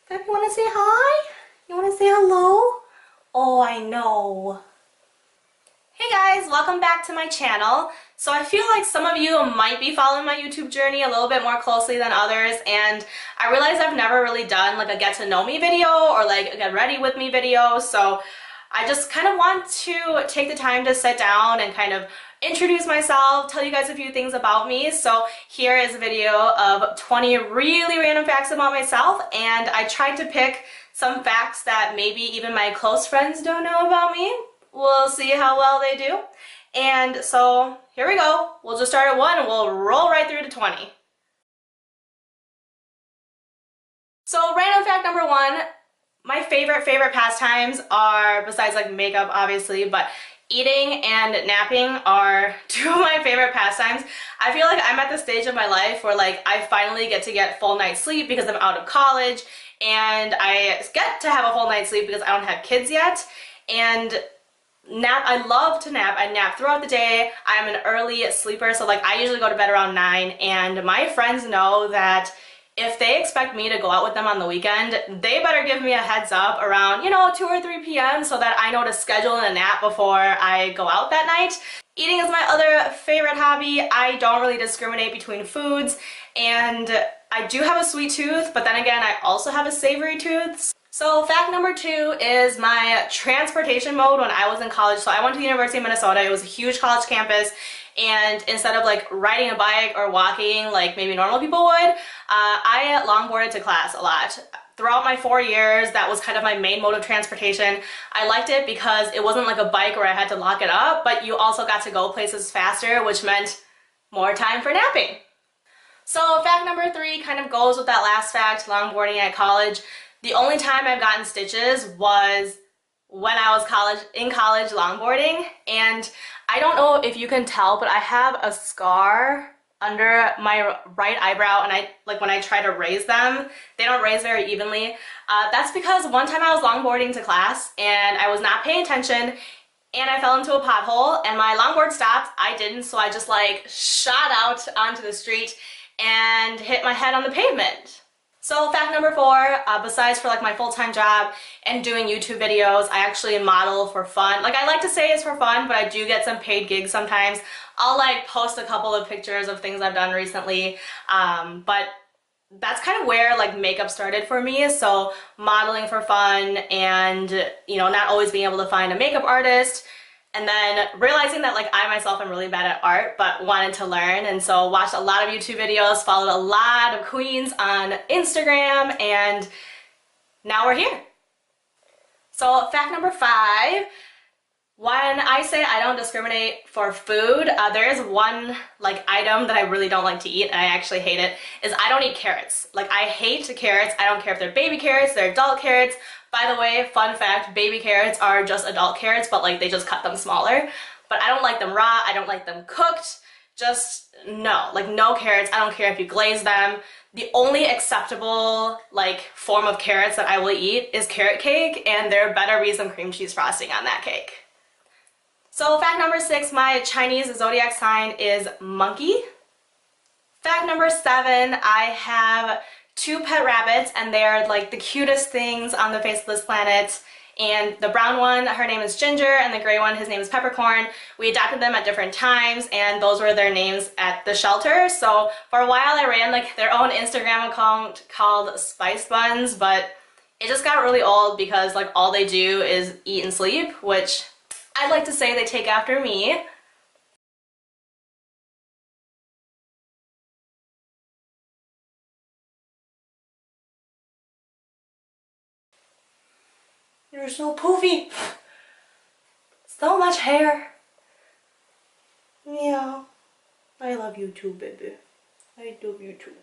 Babe, you wanna say hi? You wanna say hello? Oh, I know. Hey guys, welcome back to my channel. So I feel like some of you might be following my YouTube journey a little bit more closely than others, and I realize I've never really done like a get to know me video or like a get ready with me video, so I just kind of want to take the time to sit down and kind of introduce myself, tell you guys a few things about me. So here is a video of 20 really random facts about myself, and I tried to pick some facts that maybe even my close friends don't know about me. We'll see how well they do. And so here we go. We'll just start at 1 and we'll roll right through to 20. So random fact number 1, my favorite pastimes are, besides like makeup obviously, but eating and napping are 2 of my favorite pastimes. I feel like I'm at the stage of my life where like I finally get to get full night's sleep because I'm out of college, and I get to have a full night's sleep because I don't have kids yet. And nap, I love to nap. I nap throughout the day. I'm an early sleeper, so like I usually go to bed around 9, and my friends know that if they expect me to go out with them on the weekend, they better give me a heads up around, 2 or 3 p.m. so that I know to schedule in a nap before I go out that night. Eating is my other favorite hobby. I don't really discriminate between foods, and I do have a sweet tooth, but then again, I also have a savory tooth. So fact number 2 is my transportation mode when I was in college. So I went to the University of Minnesota. It was a huge college campus, and instead of like riding a bike or walking like maybe normal people would, I longboarded to class a lot. Throughout my 4 years, that was kind of my main mode of transportation. I liked it because it wasn't like a bike where I had to lock it up, but you also got to go places faster, which meant more time for napping. So fact number 3 kind of goes with that last fact, longboarding at college. The only time I've gotten stitches was when I was in college longboarding, and I don't know if you can tell, but I have a scar under my right eyebrow, and when I try to raise them, they don't raise very evenly. That's because one time I was longboarding to class and I was not paying attention, and I fell into a pothole and my longboard stopped. I didn't, so I just like shot out onto the street and hit my head on the pavement. So fact number 4, besides for like my full-time job and doing YouTube videos, I actually model for fun. Like I like to say it's for fun, but I do get some paid gigs sometimes. I'll like post a couple of pictures of things I've done recently, but that's kind of where like makeup started for me. So modeling for fun, and not always being able to find a makeup artist. And then realizing that like I myself am really bad at art, but wanted to learn, and so watched a lot of YouTube videos, followed a lot of queens on Instagram, and now we're here. So fact number 5, when I say I don't discriminate for food, there is one like item that I really don't like to eat, and I actually hate it, is I don't eat carrots. Like I hate carrots. I don't care if they're baby carrots, they're adult carrots. By the way, fun fact, baby carrots are just adult carrots, but like they just cut them smaller. But I don't like them raw, I don't like them cooked, just no, like no carrots. I don't care if you glaze them. The only acceptable like form of carrots that I will eat is carrot cake, and there better be some cream cheese frosting on that cake. So fact number 6, my Chinese zodiac sign is monkey. Fact number 7, I have 2 pet rabbits, and they're like the cutest things on the face of this planet. And the brown one, her name is Ginger, and the gray one, his name is Peppercorn. We adopted them at different times, and those were their names at the shelter. So for a while I ran like their own Instagram account called Spice Buns, but it just got really old because like all they do is eat and sleep, which I'd like to say they take after me. You're so poofy. So much hair. Yeah. I love you too, baby. I love you too.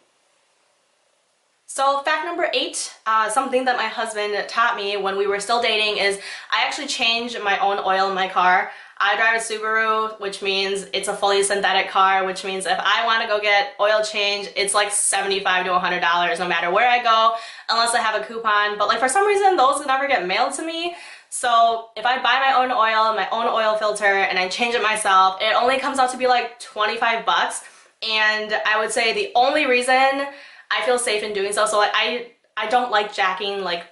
So fact number 8, something that my husband taught me when we were still dating, is I actually change my own oil in my car. I drive a Subaru, which means it's a fully synthetic car, which means if I want to go get oil change, it's like $75 to $100 no matter where I go, unless I have a coupon. But like for some reason, those never get mailed to me. So if I buy my own oil, my own oil filter, and I change it myself, it only comes out to be like 25 bucks. And I would say the only reason I feel safe in doing so, so like I don't like jacking like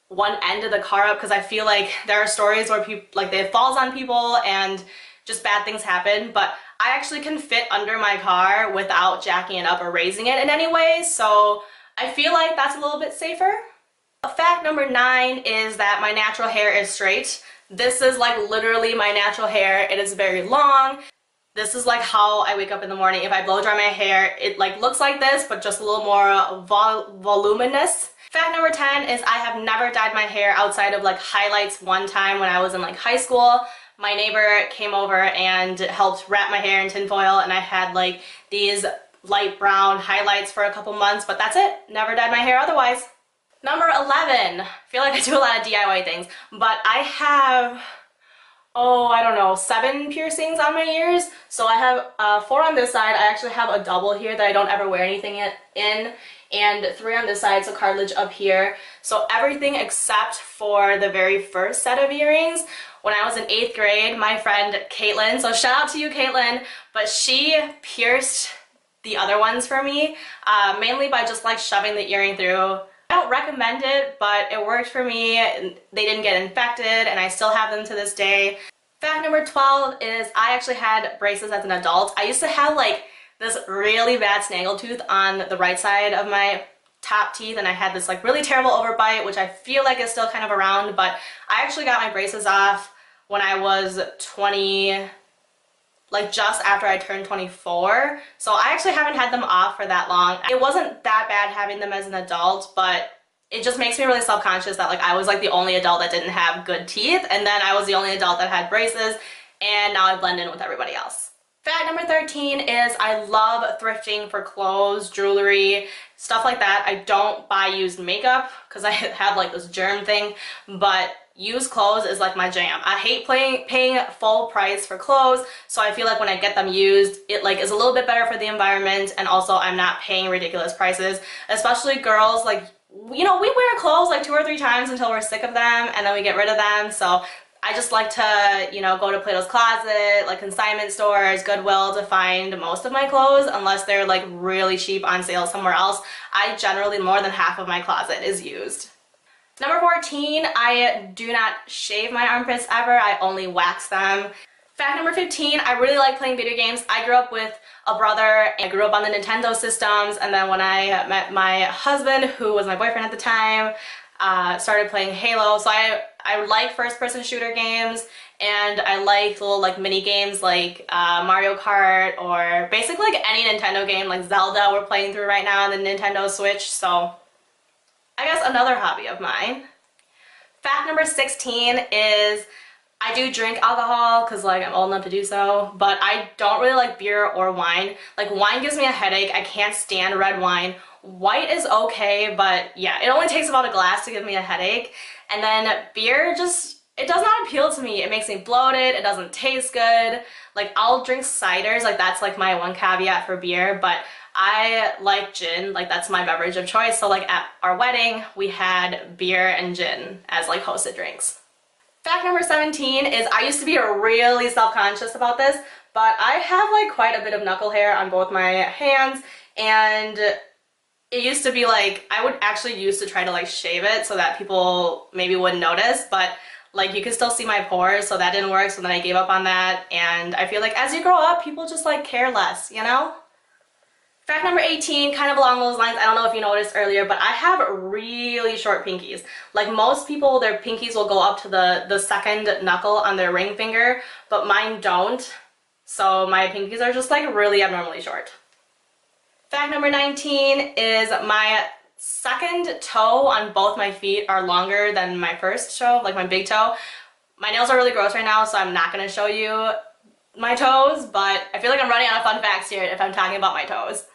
one end of the car up because I feel like there are stories where people like it falls on people and just bad things happen, but I actually can fit under my car without jacking it up or raising it in any way, so I feel like that's a little bit safer. Fact number 9 is that my natural hair is straight. This is like literally my natural hair. It is very long. This is like how I wake up in the morning. If I blow dry my hair, it like looks like this, but just a little more voluminous. Fact number 10 is I have never dyed my hair outside of like highlights one time when I was in like high school. My neighbor came over and helped wrap my hair in tinfoil, and I had like these light brown highlights for a couple months, but that's it. Never dyed my hair otherwise. Number 11. I feel like I do a lot of DIY things, but I have, oh, I don't know, 7 piercings on my ears. So I have 4 on this side. I actually have a double here that I don't ever wear anything in, and 3 on this side, so cartilage up here. So everything except for the very first set of earrings. When I was in 8th grade, my friend Caitlin, so shout out to you, Caitlin, but she pierced the other ones for me, mainly by just like shoving the earring through. I don't recommend it, but it worked for me. They didn't get infected, and I still have them to this day. Fact number 12 is I actually had braces as an adult. I used to have like this really bad snaggletooth on the right side of my top teeth, and I had this like really terrible overbite, which I feel like is still kind of around, but I actually got my braces off when I was 20, like just after I turned 24. So I actually haven't had them off for that long. It wasn't that bad having them as an adult, but it just makes me really self-conscious that like I was like the only adult that didn't have good teeth, and then I was the only adult that had braces, and now I blend in with everybody else. Fact number 13 is I love thrifting for clothes, jewelry, stuff like that. I don't buy used makeup because I have like this germ thing, but used clothes is like my jam. I hate paying full price for clothes, so I feel like when I get them used, it like is a little bit better for the environment, and also I'm not paying ridiculous prices. Especially girls, like, you know, we wear clothes like 2 or 3 times until we're sick of them, and then we get rid of them. So I just like to, you know, go to Plato's Closet, like consignment stores, Goodwill to find most of my clothes, unless they're like really cheap on sale somewhere else. I generally, more than half of my closet is used. Number 14, I do not shave my armpits ever. I only wax them. Fact number 15, I really like playing video games. I grew up with a brother, and I grew up on the Nintendo systems, and then when I met my husband, who was my boyfriend at the time, started playing Halo. So I like first-person shooter games, and I like little like mini games like Mario Kart, or basically like any Nintendo game, like Zelda we're playing through right now on the Nintendo Switch. So I guess another hobby of mine. Fact number 16 is I do drink alcohol because like I'm old enough to do so, but I don't really like beer or wine. Like wine gives me a headache. I can't stand red wine. White is okay, but yeah, it only takes about a glass to give me a headache. And then beer just, it does not appeal to me. It makes me bloated. It doesn't taste good. Like I'll drink ciders, like that's like my one caveat for beer, but I like gin, like that's my beverage of choice. So like at our wedding, we had beer and gin as like hosted drinks. Fact number 17 is I used to be really self-conscious about this, but I have like quite a bit of knuckle hair on both my hands, and it used to be like, I would actually used to try to like shave it so that people maybe wouldn't notice, but like you could still see my pores, so that didn't work, so then I gave up on that, and I feel like as you grow up, people just like care less, you know? Fact number 18, kind of along those lines, I don't know if you noticed earlier, but I have really short pinkies. Like most people, their pinkies will go up to the second knuckle on their ring finger, but mine don't. So my pinkies are just like really abnormally short. Fact number 19 is my second toe on both my feet are longer than my first toe, like my big toe. My nails are really gross right now, so I'm not going to show you my toes, but I feel like I'm running out of fun facts here if I'm talking about my toes.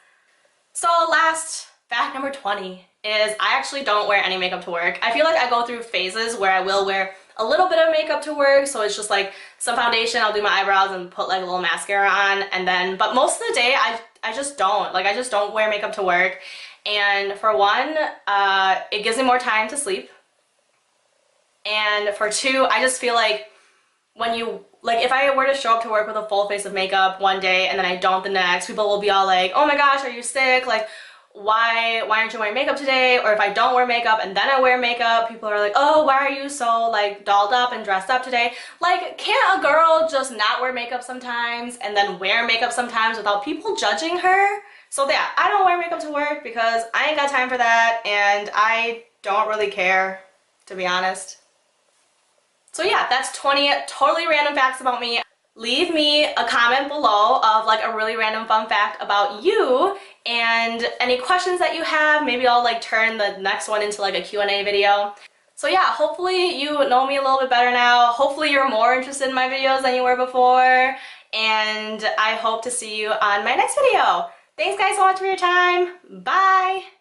So last, fact number 20 is I actually don't wear any makeup to work. I feel like I go through phases where I will wear a little bit of makeup to work, so it's just like some foundation, I'll do my eyebrows and put like a little mascara on, and then, but most of the day I just don't. Like I just don't wear makeup to work, and for one, it gives me more time to sleep, and for two, I just feel like when you, like if I were to show up to work with a full face of makeup one day and then I don't the next, people will be all like, oh my gosh, are you sick? Like, why aren't you wearing makeup today? Or if I don't wear makeup and then I wear makeup, people are like, oh, why are you so like dolled up and dressed up today? Like, can't a girl just not wear makeup sometimes and then wear makeup sometimes without people judging her? So yeah, I don't wear makeup to work because I ain't got time for that and I don't really care, to be honest. So yeah, that's 20 totally random facts about me. Leave me a comment below of like a really random fun fact about you and any questions that you have. Maybe I'll like turn the next one into like a Q&A video. So yeah, hopefully you know me a little bit better now. Hopefully you're more interested in my videos than you were before. And I hope to see you on my next video. Thanks guys so much for your time. Bye!